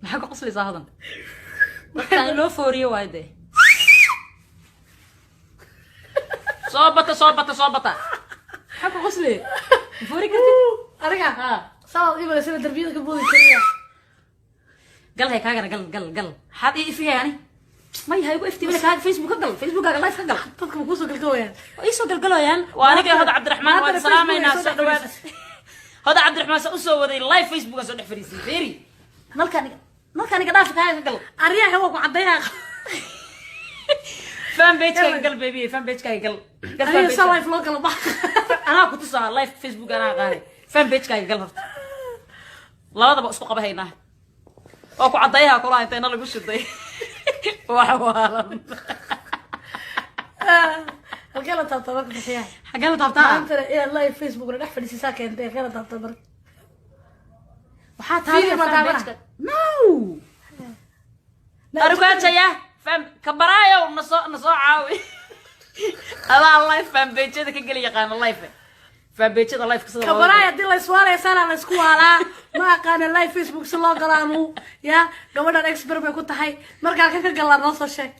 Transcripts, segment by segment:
maxaa ku qoslaysaa hadan dadka loo fooriyo waayde soo bata maxaa ku qoslay foori kartid aniga saa ibada sida darbiyada ka boodi kariya gal hay kaagana gal xad ii fiyaani ما هي وقفتي ولا كان فيسبوك قل فيسبوك قال لايف قل dadka ku soo galgooyaan اي سو قلقلويان وانا هذا عبد الرحمن واد سلامينا سو دواad هذا عبد الرحمن سو ودي لايف فيسبوك سو دخ فريسي فيري markaan iga dhaaf ka gal ariyaha waa ku cadeeyaa fan page ka gal baby fan page ka gal ariyaha soo live loo kala bax ana ku tusaa live Facebook ana qaanay fan page ka gal horta labadaba isku qabahaynaa oo ku cadeeyaa kula intayna lagu shiday وحوالم halkee la taabtaa marka bixiyaa xagee la taabtaa maanta ee live Facebook la dhex fadhiisaa keentay halkee la taabtaa marka waxaa taabtaa no arugaaja fam kabaraayo nasoo caawi adaa live fan page ka gali yaqaan live fan page live ka soo kabaraayo hadii la iswaaleysan la isku waalaa ma aqaan live Facebook si loo galaanu ya gabadhan expert bay ku tahay marka ka galaan noo soo sheeg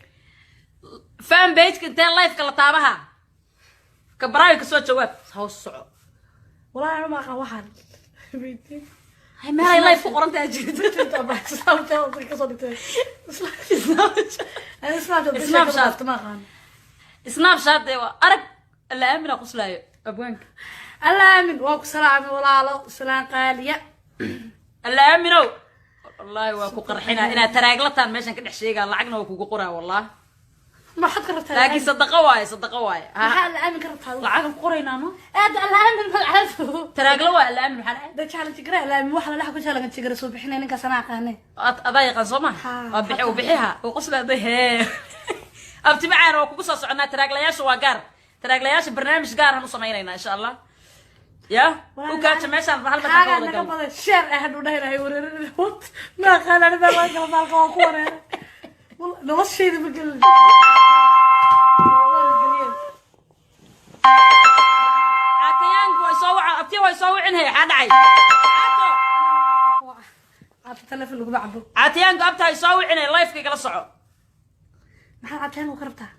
fan page ka teen live kala taabaha kabaraayo ka soo jawaab hoos soco walaa ma aqaan waxaan hay meelay live ku qoranta ajirto snapchat arag la amina qoslaayo abwaanka الآمن وأكو سلام ولا سلام قالية الآمن والله وأكو قرحنا إنا تراجلتان ماشان كده شيء قال لعقنا وأكو قرا والله ما حد قربت لكن صدقوا واي ها الآمن قربت هذا لعقنا قرينا ما هذا الآمن بالعفو تراجلوا الآمن حلا ده شغلة تجرا الآمن وحلا لحق شغلة تجرا صوب حنا إنك سنة قانة أضايق صوما وبحيها وقصد ده أبتي معانا وأكو قصص عنا تراجلياش وقار تراجلياش برنامج قار هنوصمينا إن شاء الله يا وكانت ماشان هل ما شير أحد وده هي ورر ما كان أنا بقول كلام بالقوة كورة والله نص شيء بقول عتيان ويسوع أبتي ويسوع إنها حد عاي عطى تلفون اللي بعده عتيان قبتها يسوع إنها لايف كي كلا صعو ما عتيان وخربتها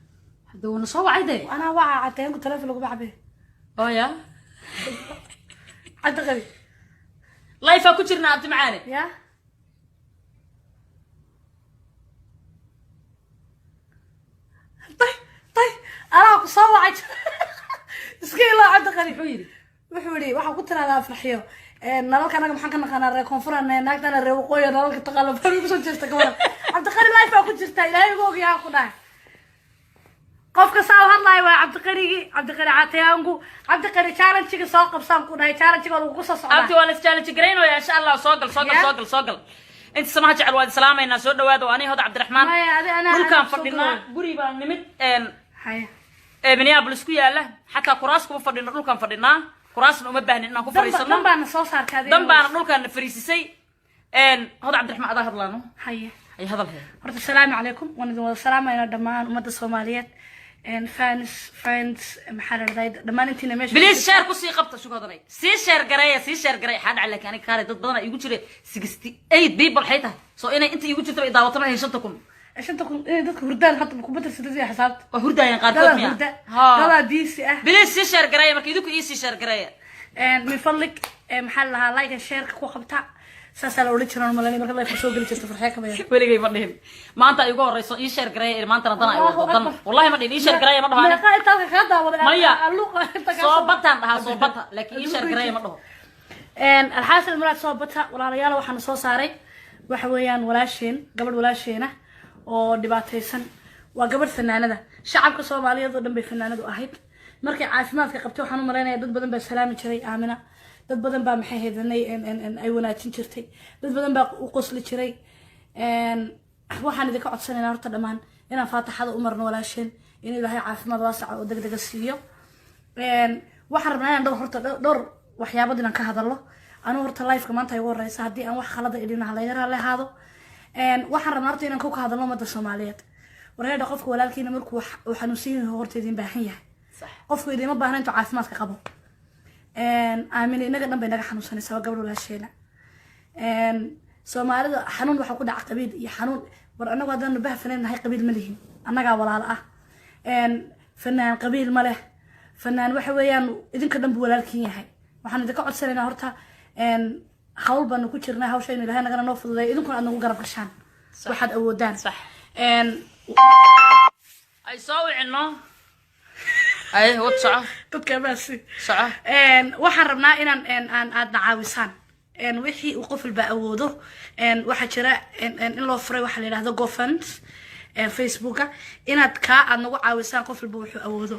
هذا نسوع عيدي أنا وعى عتيان وتلفون اللي بعده يا عد غبي لايفا كترنا أبتي معانا يا طيب أنا صوعت اسكيلا عد غبي وحوري waxa ku tiraada farxiyo nalalka anaga maxaan ka naqaanaa reer koonfurana naagtana reer waqooyi nalalka taqaalo bari ku soo jeesta gabar cabdiqari life ku jirta ilaahay ugu ogyahay ku dhahay qofka soo hadlay waa cabdiqari caatayaangu cabdiqari challenge soo qabsan ku dhahay challenge oo lagu soo socdaa abti wala challenge gareyn oo insha Allah soo gal inta samaha jecel waad salaamayna soo dhawaado ani hada Cabdiraxmaan dhulkan fadhina guri baan nimid haya Minneapolis ku yaala xataa kuraas kuma fadhina dhulkan fadhina kuraasna uma baahnin inaan ku fariisano dan baan soo saarkaday dan baan dhulkan fariisisay hada Cabdiraxmaan adaa hadlaano haya ay hadal hay horta salaamu calaykum waan idin wada salaamayna dhammaan ummadda Soomaaliyeed fans friends maxaaradayd dhammaan intiina meesha بليز شير كوسي قبطة شو هذا سي شير قراية حد على كأنك كاري ضد بدنا يقول شيء 68 بيبل حيته سو إنا أنت يقول شيء إذا وطنا هي شنتكم عشان تكون ضدك هردان حتى بكمبيوتر سيدي حسابت هردان قاركوت ميا ها ديسي بليز سي شير قراية ما كيدوك سي شير قراية من فضلك محلها لايك شير كو قبطة ساسال اوريجينال مالني marka la soo gali jirto farxay kamay weligay ma dhihin maanta ay ugu horeyso ii share gareey maanta nadana ay wadan wallahi ma dhihin ii share gareey ma dhahaan ma qaay talka ka daawada maya soo batan dhaha soo bata laakiin ii share gareey ma dhaho alxaasil maraad soo bata walaalayaal waxaan soo saaray waxa weeyaan gabadh walaasheena oo dhibaataysan waa gabadh fanaanada shacabka Soomaaliyeed oo dhan bay fanaanadu ahayd markay caafimaadka qabtay waxaan u maleeynaa dad badan baa salaami jiray aamina dad badan baa maxay heedanay ay wanaajin jirtay dad badan baa u qosli jiray waxaan idinka codsanaynaa horta dhammaan inaan faataxada u marno walaasheen in ilaahay caafimaad waasac oo degdeg siiyo waxaan rabnaa inaan dhowr waxyaabo inaan ka hadalno anu horta live-ka maanta ay ugu horeysa haddii aan wax khalada idinaha laga raalehaado waxaan rabnaa horta inaan ka hadalno ummadda Soomaaliyeed wareeda qofka walaalkiina markuu xanuunsan yahay horta idin baahan yahay qofku idin ma baahna intuu caafimaadka qabo aamin inaga dhan bay naga xanuunsanaysaa gabadh walaasheena soomaalida xanuun waxa ku dhaca qabiil iyo xanuun war anagu haddaan bah fanaan nahay qabiil ma lihin annagaa walaalo ah fanaan qabiil ma leh fanaan waxa weeyaan idinka dhan buu walaalkiin yahay waxaan idinka codsanaynaa horta hawl baanu ku jirnaa hawshaynu ilaahay nagana noo fududeeyo idinkuna aad nagu garab gashaan waxaad awoodaan ay soo wicino ay wad soco dadka baasi soco waxaan rabnaa inaan aadna caawisaan wixii uu qof walba awoodo waxaa jira in loo furay waxa la yidhaahdo GoFund Facebooka inaad aad nagu caawisaan qof walba wuxuu awoodo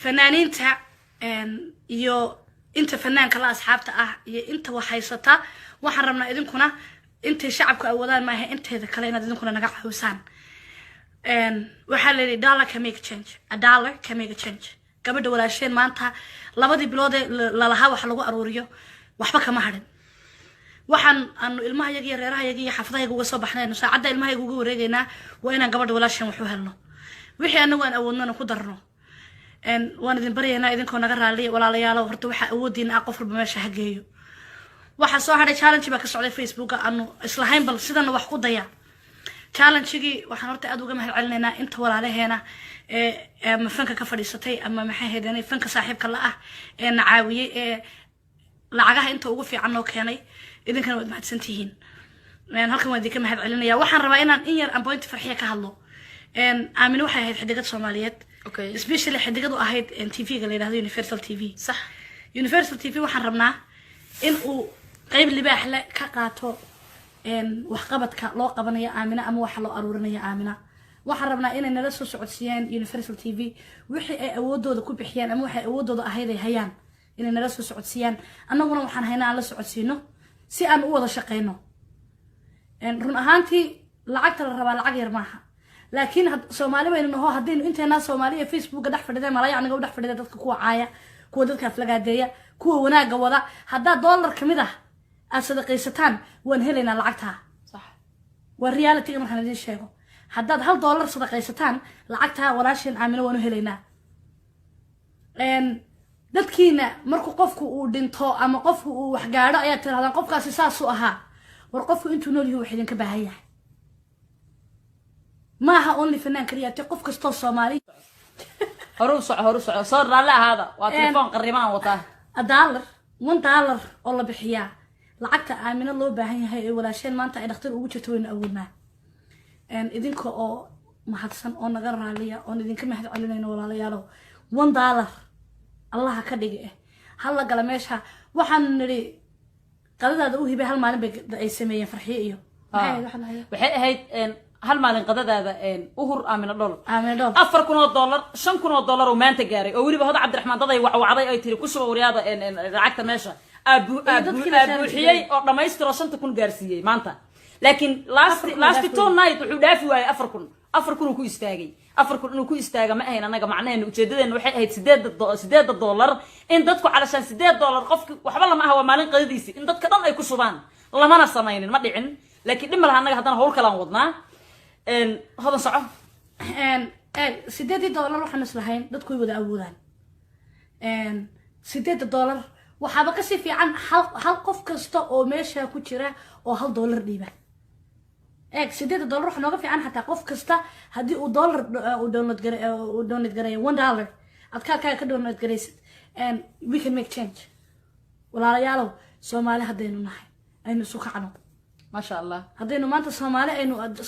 fanaaniinta iyo inta fanaanka la asxaabta ah iyo inta wax haysata waxaan rabnaa idinkuna intay shacabku awoodaan maaha inteeda kale inaad idinkuna naga caawisaan waxaa la yidhi dollar can make a change a dollar can make a change gabadha walaasheen maanta labadii bilood ee lalahaa wax lagu aruuriyo waxba kama hadhin waxaan aanu ilmahayaga iyo reerahayaga iyo xaafadahayaga uga soo baxnayno saacadda ilmahayaga uga wareegaynaa waa inaan gabadha walaasheen wax u helno wixii anagu aan awoodnona ku darno waan idin baryaynaa idinkoo naga raaliya walaalayaalo horta waxaa awoodiina ah qof walba meesha ha geeyo waxaa soo hadhay challenge baa ka socday Facebooka aanu islahayn bal sidana wax ku daya challenge-gii waxaan horta aad uga mahad celinaynaa inta walaalaheena ama fanka ka fadhiisatay ama maxay ahaydeen fanka saaxiibka la ah na caawiyay lacagaha inta ugu fiican noo keenay idinkana waad mahadsantihiin halkan waan idinka mahad celinayaa waxaan rabaa inaan in yar point farxiya ka hadlo aamin waxay ahayd xidigad Soomaaliyeed especially xidigadu ahayd TV-ga la yiraahdo Universal TV صح Universal TV waxaan rabnaa in uu qayb libaax leh ka qaato wax qabadka loo qabanayo aamina ama waxa loo aruurinayo aamina waxaan rabnaa inay nala soo socodsiiyaan Universal TV wixii ay awoodooda ku bixiyaan ama waxay awoodooda ahayd ay hayaan inay nala soo socodsiiyaan annaguna waxaan haynaa aan la socodsiino si aan u wada shaqeyno run ahaantii lacagta la rabaa lacag yar maaha laakiin Soomaali baynu naho hadaynu inteena Soomaaliya Facebook dhex fadhiday malaya aniga u dhex fadhiday dadka kuwa caaya kuwa dadka aflagaadeeya kuwa wanaaga wada hadaa dollar kamid ah aad sadaqaysataan waan helaynaa lacagta صح waa reality markaan idin sheego haddaad $1 sadaqaysataan lacagta walaasheen aamino waanu helaynaa dadkiina markuu qofku uu dhinto ama qofku uu wax gaadho ayaa tirahdaan qofkaasi saas u ahaa war qofku intuu nool yahay wax idinka baahan yahay maaha only fanaan kaliya qof kastoo Soomaali هروح صار لا هذا وتليفون قريبان وطاه $1 oo la bixiyaa lacagta aamina loo baahan yahay walaasheen maanta ay dhakhtar ugu jirto weyn awoodnaa idinka oo mahadsan oo naga raaliya oo idinka mahad celinayno walaalayaalo $1 Allah ka dhigay hal la gala meesha waxaan niri qadadaada u hibay hal maalin bay ay sameeyeen farxiyo iyo waxay ahayd hal maalin qadadaada uhur aamina dhol $4,000 $5,000 oo maanta gaaray oo waliba hada Cabdiraxmaan daday wacday ay tiri ku soo wariyada lacagta meesha abuuxiyay oo dhamaystiro 5,000 gaarsiiyay maanta laakiin last two night wuxuu dhaafi waayay 4,000 uu ku istaagay 4,000 inuu ku istaaga ma ahayn anaga macnaheedu ujeedadeena waxay ahayd $8 in dadku calashan $8 qofki waxba lama aha waa maalin qadadiisi in dadka dhan ay ku subaan lamana sameeynin ma dhicin laakiin dhimma laha anaga hadana hawl kala aan wadnaa هذا صعب $8 waxaan islahayn dadku way wada awoodaan $8 waxa ka si fiican hal qof kasta oo meesha ku jira oo $1 dhiiba $8 waxa nooga fiican hatta qof kasta hadii uu dollar u download gareeyo $1 aad ka download gareysid and we can make change walaalayaal Soomaali hadaynu nahay aynu isu kacno ما شاء الله هذين ما أنت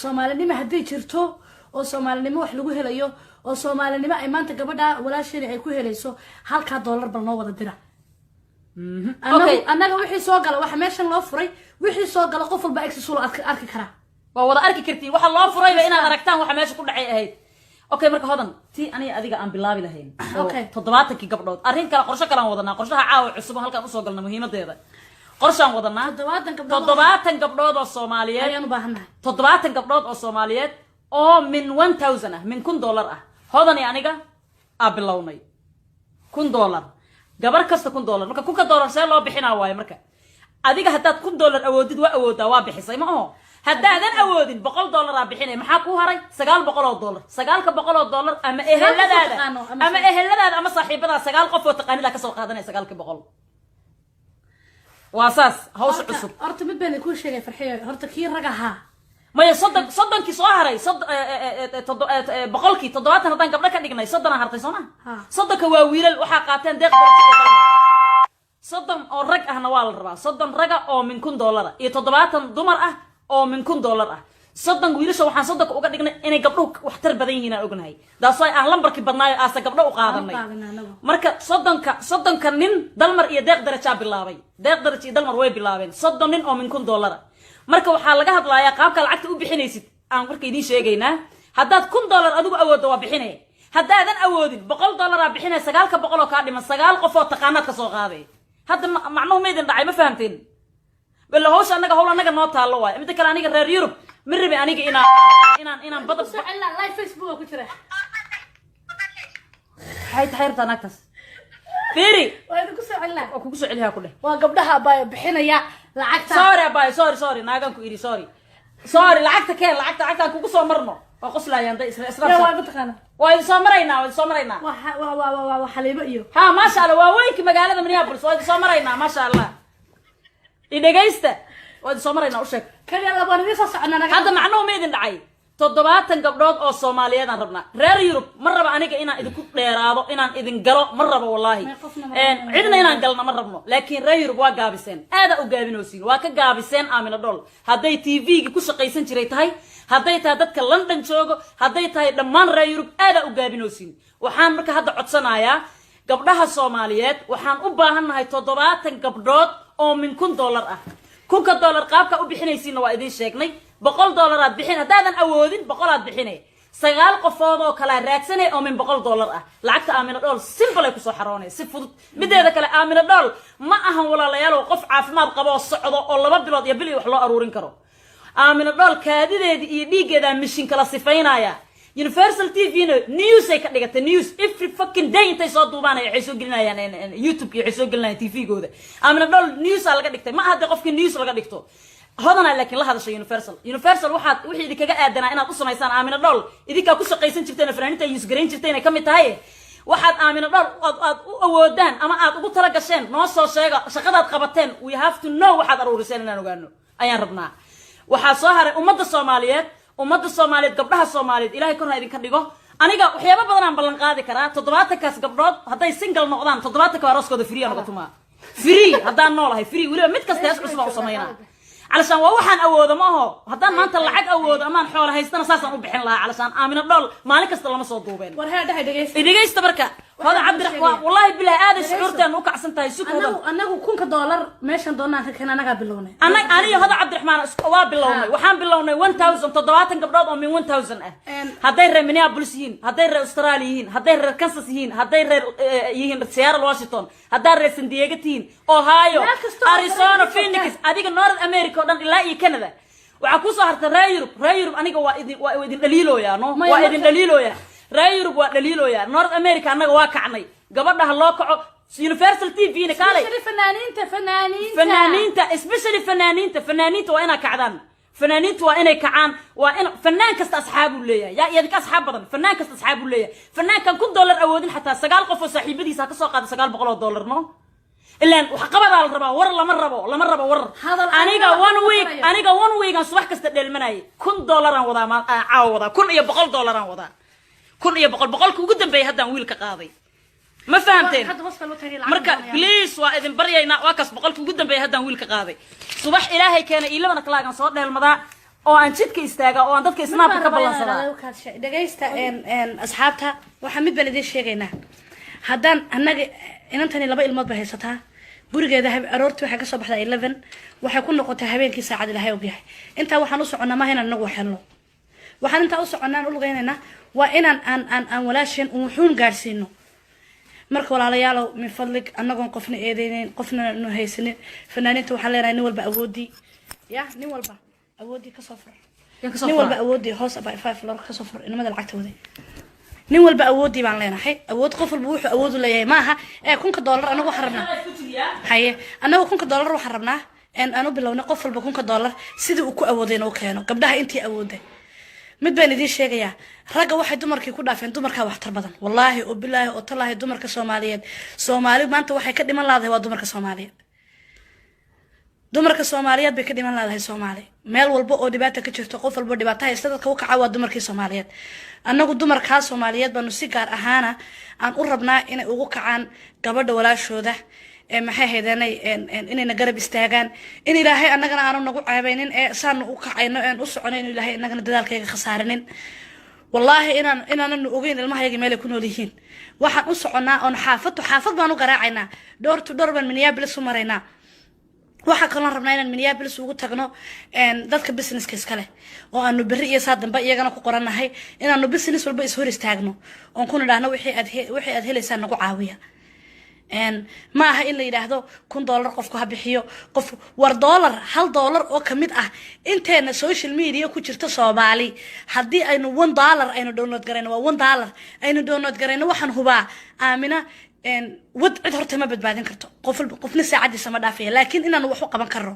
Soomaali nima hadii jirto oo Soomaali nima wax lagu helayo oo Soomaali nima ay maanta gabadha walaasheen ay ku helayso $1 bal noo wada dira anaga wixii soo gala waxa meeshan loo furay wixii soo gala qof walba access loo arki kara waa wada arki kartiin waxa loo furay inaad aragtaan waxa meesha ku dhacay ahayd okay marka hodan tii aniga adiga aan bilaabi lahayn okay 70 gabdhood arrin kala qorshe kala wadanaa qorshaha caawa cusub halkan u soo galna muhiimadeeda qorshaan wadanaa 70 gabdhood oo Soomaaliyeed ayaan u baahanahay 70 gabdhood oo Soomaaliyeed oo min $1,000 min $1 ah hodan aniga abilownay $1 gabar kasta $1 marka $1 see loo bixinaa waaye marka adiga hadaad $1 awoodid waa awoodaa waa bixisay ma oo hadaadan awoodin $100 bixinay maxaa ku haray $900 $900 ama eheladaada ama saaxiibada 9 qof oo taqaanida ka soo qaadanay 900 واساس هوش عصب horta mid baan ku sheegay farxiyo horta kii rag ahaa ما يصدق صدقني soo haray boqolkii 70 hadaan gabdha ka dhignay 30 hartay Soomaa صدق waa wiilal waxa qaateen deeq صدق oo rag ahna waa la rabaa 30 raga oo min $1,000 iyo 70 dumar ah oo min $1,000 صدق wiilasha waxaan صدق uga dhignay inay gabdhuhu wax tar badan yihiin aan ognahay daasoo aan lambarkii badnaayo aasa gabdho u qaadanay marka 30 nin dalmar iyo deeq daraja bilaabay deeq daraja iyo dalmar way bilaabeen 30 nin oo min $1,000 marka waxaa laga hadlayaa qaabka lacagta u bixinaysid aan marka idin sheegaynaa haddaad $1,000 adigu awoodo waa bixinay haddaadan awoodin $100 aa bixinay 900 oo ka dhiman 9 qof oo taqaanaad ka soo qaaday hadda macnuhu ma idin dhacay ma fahamteen bal hawsha anaga hawl anaga noo taalo waay mid kale aniga reer Yurub mirribi aniga inaan badab live Facebook ku jira hay taxirta nagtas fiiri waa idin ku soo celnaa oo kugu soo celiyaa ku dheh waa gabdhaha baa bixinaya lacagta sorry naagan ku iri sorry lacagta kugu soo marno oo qoslayaan day isla waa mataqaana way soo maraynaa waa xaliibo iyo ha ma sha Allah waa weynki magaalada Minneapolis way soo maraynaa ma sha Allah idagaysta way soo maraynaa u sheeg kaliya labadii soo soconaa hadda macnuhu ma idin dhacay 70 gabdhood oo Soomaaliyeed aan rabnaa reer Yurub ma raba aniga inaan idinku dheeraado inaan idin galo ma raba wallahi cidna inaan galna ma rabno laakiin reer Yurub waa gaabiseen aad u gaabinoosin waa ka gaabiseen Aamina Dhol haday TV-ga ku shaqaysan jiray tahay haday tahay dadka London joogo haday tahay dhammaan reer Yurub aad u gaabinoosin waxaan marka hadda codsanayaa gabdhaha Soomaaliyeed waxaan u baahanahay 70 gabdhood oo min $1,000 ah $1,000 qaabka u bixinaysiina waa idin sheegnay $100 aad bixin hadaadan awoodin 100 aad bixinay 9 qofood oo kala raagsanay oo min $100 ah lacagta Aamina Dhol simple ay ku soo xaroonay si fudud mideeda kale Aamina Dhol ma ahan walaalayaal oo qof caafimaad qabo oo socdo oo 2 bilood iyo bil wax loo aruurin karo Aamina Dhol kaadideedii iyo dhiigeeda mishin kala sifaynaya Universal TV news ay ka dhigata news every fucking day intay soo duubaan ay soo gelinayaan YouTube iyo soo gelinayaan TV-gooda Aamina Dhol news laga dhigtay ma hadda qofkii news laga dhigto هذا لكن لا هذا شيء يونيفرسال واحد وحي ديك قاعدنا انا قصه ميسان آمنة دول idinka ku shaqaysan jirteen fanaaniinta isgareyn jirteen kamid tahay waxaad Aamina Dhol aad u awoodaan ama aad ugu tala gasheen noo soo sheega shaqadaad qabateen we have to know waxaad aruuriseen inaan ogaano ayaan rabnaa waxa soo haray ummadda Soomaaliyeed gabdhaha Soomaaliyeed Ilaahay korna idinka dhigo aniga waxyaabo badan aan ballan qaadi karaa 70 kaas gabdhood haday single noqdaan 70 ka arooskooda free aan uga tumaa free hadaan noolahay free waliba mid kasta is cusub u sameeyna علشان waxaan awoodo ma aho hadaan maanta lacag awoodo amaan xoolo haystana saasan u bixin lahaa علشان Aamina Dhol maalin kasta lama soo duubeen war haa dhageysta marka hada Cabdiraxmaan wallahi billahi aad shuurtaan u kacsan tahay sukada anagu $1,000 meeshan doonaan ka anaga bilownay aniga hada Cabdiraxmaan waa bilownay waxaan bilownay 1070 gabdhood oo min 1000 ah haday reer Minneapolis yihiin haday reer Australia yihiin haday reer Kansas yihiin haday reer yihiin Seattle Washington haday reer San Diego yihiin Ohio Arizona Phoenix adiga North America dan ilaa iyo Canada waxa ku soo hartay reer Yurub aniga waa idin dhaliilooyaa no waa idin dhaliilooyaa reer Yurub waa dhaliilooyaa North America anaga waa kacnay gabadha loo kaco Universal TV ina kaalay fanaaniinta especially fanaaniinta waa ina kacdaan fanaaniinta waa inay kacaan waa in fanaan kasta asxaabu leeyahay yaa idinka asxaab badan fanaan kasta asxaabu leeyahay fanaankan $1,000 awoodin xataa 9 qof oo saaxiibadiisa ka soo qaada $900 no إلا وحقبض على الربا ور لما ربا ور أنيقا one week صباح كستدل المناي $1 وضع ما عاوضة كن إيه $100 وضع كن إيه بقول كوجدن بي هذا ويل كقاضي ما فهمتين مركا بليس وإذن برينا واكس بقول كوجدن بي هذا ويل كقاضي صباح إلهي كان إلا من أطلاق صوت له المضاع أو أن شدك يستاجا أو أن ضدك سناب كقبل صلاة دقيست إن أصحابها وحمد بلدي الشيخنا هذان النجى إن أنتني لبقى المطبخ هيستها برجع ذهب أرورت وحاجة صباح 11 وحيكون نقطة هبين كي ساعد لهاي وبيها أنت وحنوص عنا ما هنا نقوى حلو وحن أنت أوص عنا نقول غيرنا وإن أن ولاشين وحون جالسينه مركول على يالو من فضلك أن نقول قفنا إيدين قفنا إنه هي سنة فنانين وحلينا نول بأودي يا نول بأودي كصفر نول بأودي هوس أبغى 5 لور كصفر إنه ماذا العكت ودي nin walba awoodii baan leenahay awood qof walba wuxuu awood u leeyahay maaha $1,000 anagu waxaan rabnaa haye anagu $1,000 waxaan rabnaa aanu bilowna qof walba $1,000 sidii uu ku awooday inuu keeno gabdhaha intii awooday mid baan idin sheegayaa ragga waxay dumarkii ku dhaafeen dumarka wax tar badan wallahi oo billahi oo talaahi dumarka Soomaaliyeed Soomaali maanta waxay ka dhiman laadahay waa dumarka Soomaaliyeed dumarka Soomaaliyeed bay ka dhiman laadahay Soomaali meel walba oo dhibaato ka jirto qof walba dhibaato haysta dadka u kaca waa dumarkii Soomaaliyeed annagu dumarka Soomaaliyeed baanu si gaar ahaana aan u rabnaa inay ugu kacaan gabadha walaashooda maxay heedanay inayna garab istaagaan in ilaahay annagana aanu nagu ceebaynin saan u kacayno u soconayno ilaahay annagana dadaalkayga khasaarinin wallahi inaan ogeyn ilmahayaga meel ay ku nool yihiin waxaan u soconaa oo xaafad baan u garaacaynaa door to door baan Minneapolis u maraynaa waxa kale rabnaa inaan Minneapolis ugu tagno dadka businesska iska leh oo aanu berri iyo saadamba iyagana ku qoranahay inaanu business walba is hor istaagno oo ku nidhaahno wixii aad helaysaa nagu caawiya ma aha in la yiraahdo $1 qofku ha bixiyo qof war $1 oo kamid ah inteena social media ku jirta Soomaali hadii aynu $1 aynu download gareyno waa $1 aynu download gareyno waxaan hubaa aamina wad cid horta ma badbaadin karto qofna saacadiisa ma dhaafiyo laakiin inaanu wax u qaban karno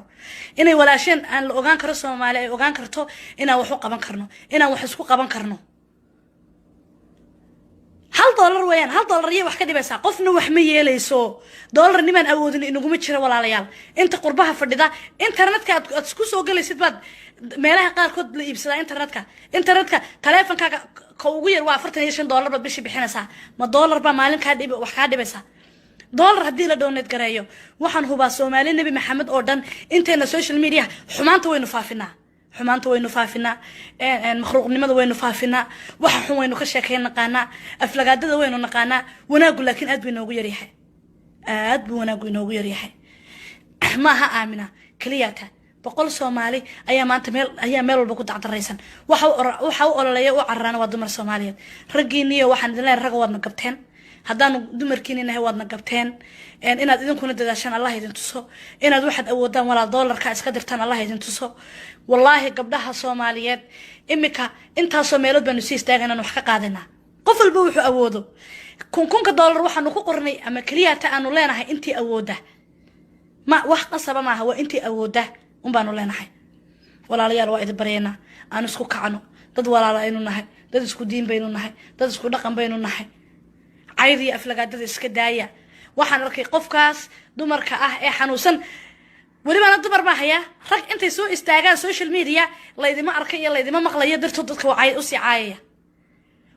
inay walaasheen aan la ogaan karo Soomaali ay ogaan karto inaan wax u qaban karno inaan wax isku qaban karno $1 weeyaan $1 iyo wax ka dhibaysa qofna wax ma yeelayso dollar niman awoodin inaguma jiro walaalayaal inta qurbaha fadhida internetka aad isku soo galaysid baad meelaha qaar kood la iibsada internetka taleefankaaga ka ugu yar waa $45 baad bishii bixinaysaa ma dollar ba maalin ka dhib wax ka dhibaysa dollar hadii la donate gareeyo waxaan hubaa Soomaali Nabi Maxamed oo dhan inteena social media xumaanta waynu faafinaa makhluuqnimada waynu faafinaa waxa xun waynu ka sheekeen naqaana aflagaadada waynu naqaana wanaagu laakiin aad buu inoogu yaryahay maaha aamina kaliyata boqol Soomaali ayaa maanta meel walba ku dacdaraysan waxa u ololeeyo u carrana waa dumar Soomaaliyeed raggiiniyo waxaan idin leeyahay rag wadna gabteen haddaan dumarkiininahay waadna gabteen inaad idinkuna dadaashaan Allah idin tuso inaad waxaad awoodaan walaal $1 iska dirtaan Allah idin tuso wallahi gabdhaha Soomaaliyeed imika intaasoo meelood baanu sii istaaganaa wax ka qaadanaa qof walba wuxuu awoodo $1,000 waxaanu ku qornay ama kaliyata aanu leenahay intii awooda ma wax qasaba maaha waa intii awooda baanu leenahay walaalayaal waa idin bareena aan isku kacano dad walaalo aynu nahay dad isku diin baynu nahay dad isku dhaqan baynu nahay عيدي أفلقادة إسكدايا وحن ركي قفكاس دمر كأه حنوسن ولي ما ندبر ما هي رك أنت سو استاجان سوشيال ميديا الله يدي ما أركي الله يدي ما مقلي يقدر تضدك وعي أسي عاية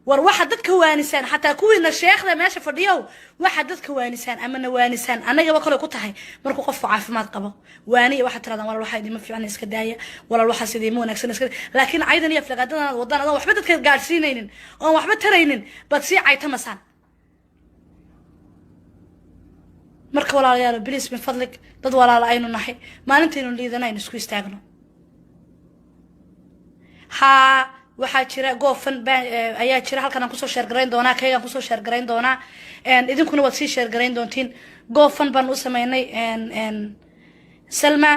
وروحد دتك وانسان حتى كوين الشيخ ذا ماشي في اليوم واحد دتك وانسان أما نوانسان أنا جا بقول كنت هاي مركو قف عارف ما تقبل واني واحد ترى ولا الواحد ما في عن إسكدايا ولا الواحد سيديمون أكسن لكن عيدا يفلقادة وضنا وحبتك قارسينين أو وحبت ترينين بتصير عيتها مسان marka walaalayaal please min fadlik dad walaal aynu nahay maalinteenu liidanaynu isku istaagno waxa jira goofan ayaa jira halkan aan ku soo share gareyn doonaa kayga ku soo share gareyn doonaa idinkuna waad sii share gareyn doontiin goofan baan u sameynay Salma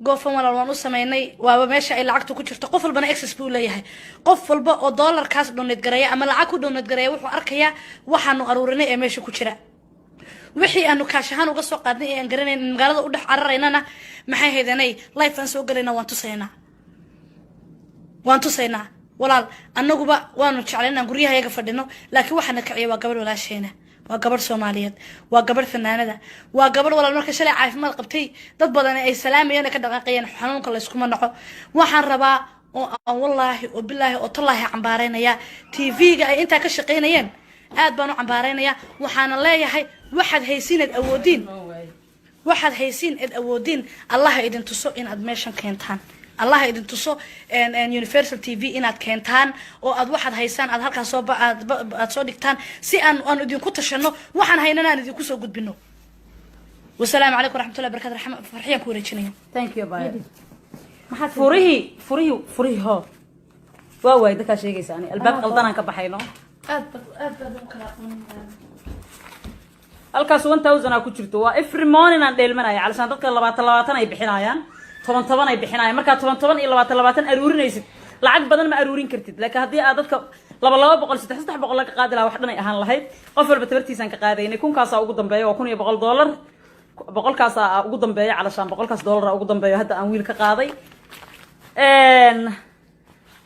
goofan walaal waan u sameynay waaba meesha ay lacagtu ku jirto qof walbana access buu leeyahay qof walba oo $1 kaas donate gareeya ama lacag ku donate gareeya wuxuu arkayaa waxaanu aruurinay ee meesha ku jira wixii aanu kaashahan uga soo qaadnay ee aan garanayn magaalada u dhax cararaynana maxay heedanay life aan soo galayna waan tusaynaa walaal annaguba waanu jeclaynaa guryahayaga fadhino laakiin waxaana kiciyo waa gabadh walaasheena waa gabadh Soomaaliyeed waa gabadh fanaanada waa gabadh walaal marka shalay caafimaad qabtay dad badan ay salaamayeen ka dhaqaaqayeen xanuunka la isku naco waxaan rabaa oo wallahi oo billahi oo tallahi cambaaraynaya TV-ga ay inta ka shaqeynayeen aad baan u cambaaraynaya waxaana leeyahay waxaad haysiin id awoodin Allah idin tuso in aad meeshan keentaan Allah idin tuso Universal TV inaad keentaan oo aad waxaad haysaan aad halkaas soo aad soo dhigtaan si aan idin ku tashano waxaan haynana aan idin ku soo gudbino wassalaamu alaykum warahmatullahi wabarakatuh farxiyan ku wareejinayo thank you bye furihi ho waa way dadka sheegaysan albaab qaldanaan ka baxayno aad u kala aqoon halkaas 1000 ku jirto waa every morning aan dheelmanaya calasan dadka 20 ay bixinayaan 10 ay bixinayaan marka 10 iyo 20 aruurinaysid lacag badan ma aruurin kartid laakiin hadii aad dadka 200 300 laga qaadi lahaa wax dhan ay ahaan lahayd qof walba tabartiisan ka qaadaynay kunkaas ugu dambeeyo waa $1,100 boqolkaas ugu dambeeyo calasan $100 ugu dambeeyo hadda aan wiil ka qaaday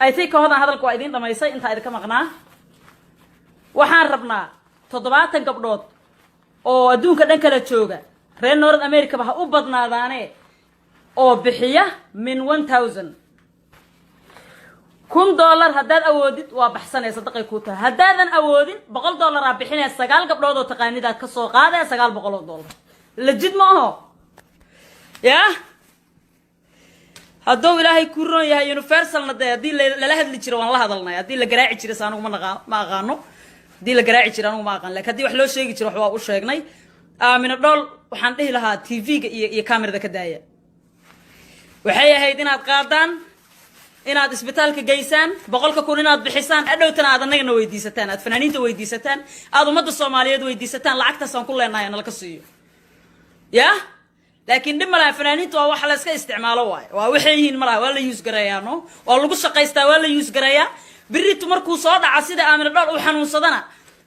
I think hoodan hadalku waa idin dhameysay inta idin ka maqnaa waxaan rabnaa 70 gabdhood oo adduunka dhan kala jooga reer North America ba u badnaadaane oo bixiya min 1000 $1 haddaad awoodid waa baxsanay sadaqay ku tahay haddaadan awoodin $100 aa bixinay 9 gabdhood oo taqaanidaad ka soo qaaday $900 lajid ma aho ya hadduu ilaahay ku roon yahay universalna dee haddii lala hadli jiro waan la hadalnay haddii la garaaci jiro saanugu ma aqaano haddii la garaaci jiro anugu ma aqaan laakiin haddii wax loo sheegi jiro wax waa u sheegnay aamina dhool waxaan dhihi lahaa tv-ga iyo kamerada ka daaya waxay ahayd inaad qaadaan inaad isbitaalka geysaan 100,000 inaad bixisaan adhowtana aad anagana weydiisataan aad fanaaniinta weydiisataan aad ummadda Soomaaliyeed weydiisataan lacagtaas aan ku leenahay nala ka siiyo ya laakiin dhib malaha fanaaniinta waa wax la iska isticmaalo waa waxay yihiin malaha waa la use gareeyaano waa lagu shaqaystaa waa la use gareeyaa biritu markuu soo dhaca sida aamina dhool u xanuunsadana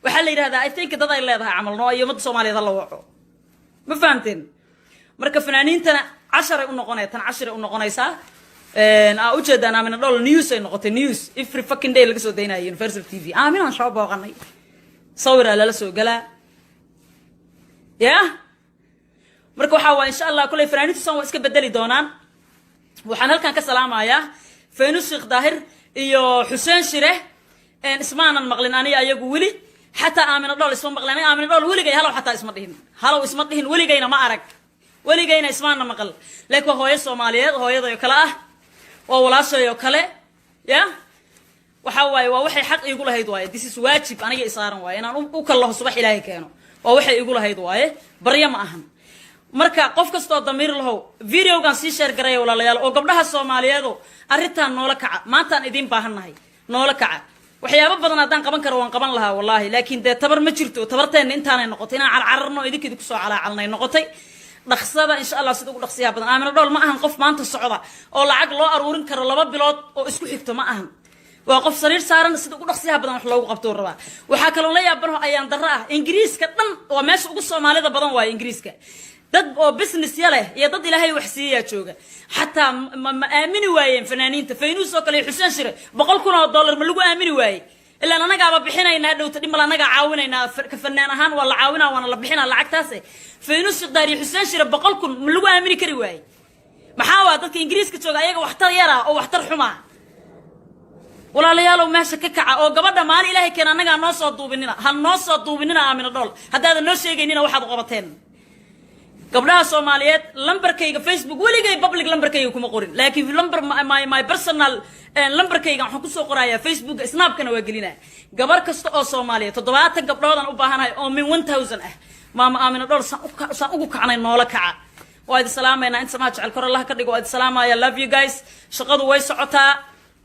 waxa la yiraahdaa I think dad ay leedahay camalno iyo ummadda Soomaaliyeed la waco ma fahanteen marka fanaaniintana 10 u noqonayaan 10 u noqonaysaa u jeedaan aamina dhool news ay noqotay news every fucking day laga soo deynayo Universal TV aamina aan soo booqanay sawira la soo galaa ya marka waxa waa insha Allah kulay fanaaniintu soo iska bedeli doonaan waxaan halkan ka salaamayaa Faynus Sheikh Daahir iyo Xuseen Shire ismaanan maqlin aniga ayagu wili حتى آمن الله اسمه مقلنا آمن الله ولي جاي هلا حتى اسمه دهين هلا اسمه دهين ولي جاينا ما أرك ولي جاينا اسمنا مقل لكن هو الصوماليات هو يضيع كلاه وولا شيء يكله يا وحواي ووحي حق يقول هيد واي this is واجب أنا جاي صار واي أنا الله صباح إلهي كانوا ووحي يقول هيد واي بريا ما أهم marka qof kasto damiir lahow video-gan si share garay walaalayaal oo gabdhaha Soomaaliyeed arintan noola kaca maantaan idin baahanahay noola kaca waxyaabo badan hadaan qaban karo waan qaban lahaa wallahi laakiin de tabar ma jirto tabarteen intaanay noqotay inaan cararno idinkeedu ku soo calaalnay noqotay dhaqsada insha Allah sida ugu dhaqsiyaha badan aamina dhool ma ahan qof maanta socda oo lacag loo aruurin karo 2 bilood oo isku xigto ma ahan waa qof sariir saaran sida ugu dhaqsiyaha badan wax loogu qabto rabaa waxa kale oo la yaabano ayaan darro ah Ingiriiska dhan waa meesha ugu Soomaalida badan waa Ingiriiska dad oo business yale iyo dad ilaahay wax siiya jooga hatta ma aamini waayeen fanaaniinta Faynus oo kale Xuseen Shire $100,000 ma lagu aamini waayay illa anaga ba bixinayna dhowta dhimal anaga caawinayna ka fanaan ahaan wala caawina wana la bixina lacagtaas Faynus Daari Xuseen Shire $100,000 ma lagu aamini kari waayay maxaa waa dadka Ingiriiska jooga ayaga wax tar yara oo wax tar xuma walaalayaal meesha ka kaca oo gabadha maan ilaahay keen anaga noo soo duubinina hal noo soo duubinina aamina dhool haddaad noo sheegaynina waxaad qabateen gabdhaha Soomaaliyeed lambarkayga Facebook waligay public lambarkayga kuma qorin laakiin lambar my personal lambarkayga waxaan ku soo qorayaa Facebook snapkana waa gelinaa gabar kasta oo Soomaaliyeed 70 gabdhoodan u baahanahay oo min 1000 ah maama aamina dhool saan ugu kacnay noola kaca waa idin salaamayna inta ma jecel kor Allah ka dhigo waa idin salaamaya love you guys shaqadu way socotaa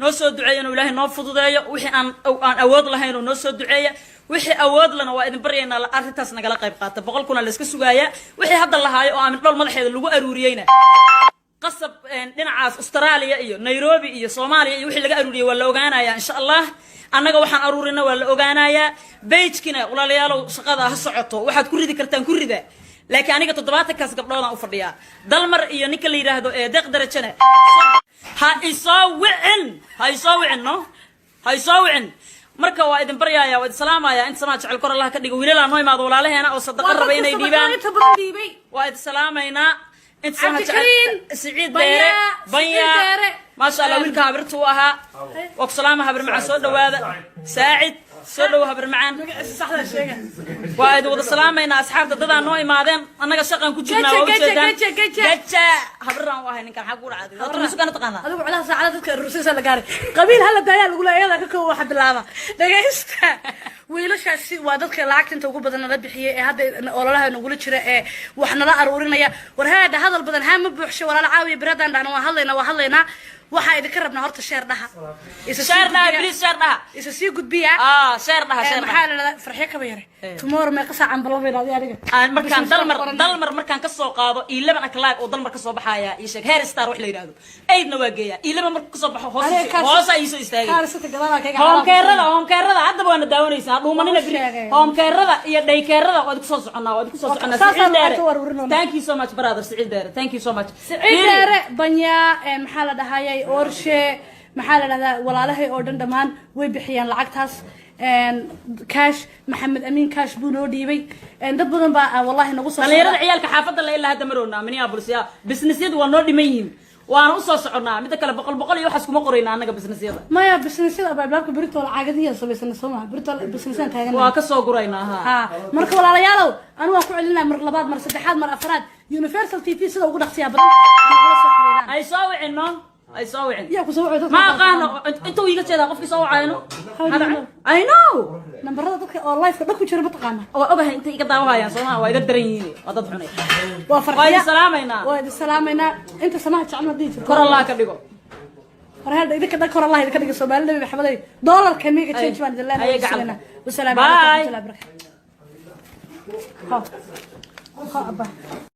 noo soo duceeyay Ilaahay noo fududeeyo wixii aan awood lahayn noo soo duceeya wixii awood lana waa idin baryeena la arintaas nagala qayb qaata 100,000 la iska sugaaya wixii hadda la haayo oo aamin dhool madaxeeda lagu aruuriyayna qasab dhinacaas Australia iyo Nairobi iyo Soomaaliya iyo wixii laga aruuriyay waa la ogaanaya insha Allah annaga waxaan aruurina waa la ogaanaya page-kina walaalayaal shaqada ha socoto waxaad ku ridi kartaan ku rida laakiin aniga 70 kaas gabdhoodan u fadhiya dalmar iyo ninka la yiraahdo deeq darajana ha isoo wicin no ha isoo wicin marka waa idin baryaaya waa idin salaamaya inta sama jecel kor Allah ka dhigo wiilala noo imaado walaalaheena oo sadaqa raba inay dhiibaan waa idin salaamayna inta sama jecel Saciid Deere banya ma sha Allah wiilka habartu ahaa waa ku salaamaha habar macaan soo dhawaada Saacid soo dhaw habar macaan saxda sheega waa idin wada salaamayna asxaabta dadaan noo imaadeen annaga shaqan ku jirnaa oo jeedaan gaja habaraan waa ninkan xaq u dhacday dadka musuqana taqaana adigu culaha saacada dadka ruusiisa la gaaray qabiil hala daaya lagu leeyahay ka koob waxa bilaaba dhageysta wiilashaasi waa dadka lacagta ugu badan la bixiyay ee hadda ololaha nagu jira ee wax nala aruurinaya war haada hadal badan ha ma buuxsho walaal caawiye biradan dhana waa hadlayna waxa idinka rabnaa horta sheer dhaha please sheer dhaha isa sii gudbiya sheer dhaha maxaa la farxiyo ka bayre tomorrow ma qasa aan balabeen adiga markaan dalmar markaan ka soo qaado 11 o'clock oo dalmar ka soo baxaya ii sheeg hair star wax la yiraahdo aydna waa geeya 11 markuu ka soo baxo hoos ay soo istaagay hoomkeerada hadda waana daawanaysaa dhuumanina hoomkeerada iyo dhaykeerada waad ku soo soconaa thank you so much brother Saciid Deere thank you so much Saciid Deere banya maxaa la dhahayaa orshe maxaa la dhadaa walaalahay oo dhan dhamaan way bixiyaan lacagtaas كاش محمد امين كاش بونو ديبي dad badan baa wallahi nagu soo dhalinyarada ciyaalka xaafadda la ilaa hadda maroona Minneapolis ya businessyadu waa noo dhimayn waana u soo soconaa mid kale boqol iyo waxaas kuma qorayna anaga businessyada maya businessyada baablaabka birito lacagadiya sabaysan Soomaa birito businessan taagan waa ka soo guraynaa ha marka walaalayaalow anu waan ku celinaa mar labaad mar saddexaad mar afraad Universal TV sida ugu dhaqsiya badan ay soo wicino ay soo wicin yaa ku soo wicin ma aqaano intuu iga jeedaa qofkii soo wacayno I know nambarada dadka oo live ka dhaq ku jira ma taqaana oo ogahay inta iga daawahayaan Soomaa waa iga daran yihiin waa dad xunay waa farxiya waa salaamayna inta samaha jacno diin kor Allah ka dhigo farhada idinka dad kor Allah idinka dhigo Soomaaliya nabi maxamed dollar kamiga change baan dilaan wasalaam alaykum wa rahmatullahi wa barakatuh ha abba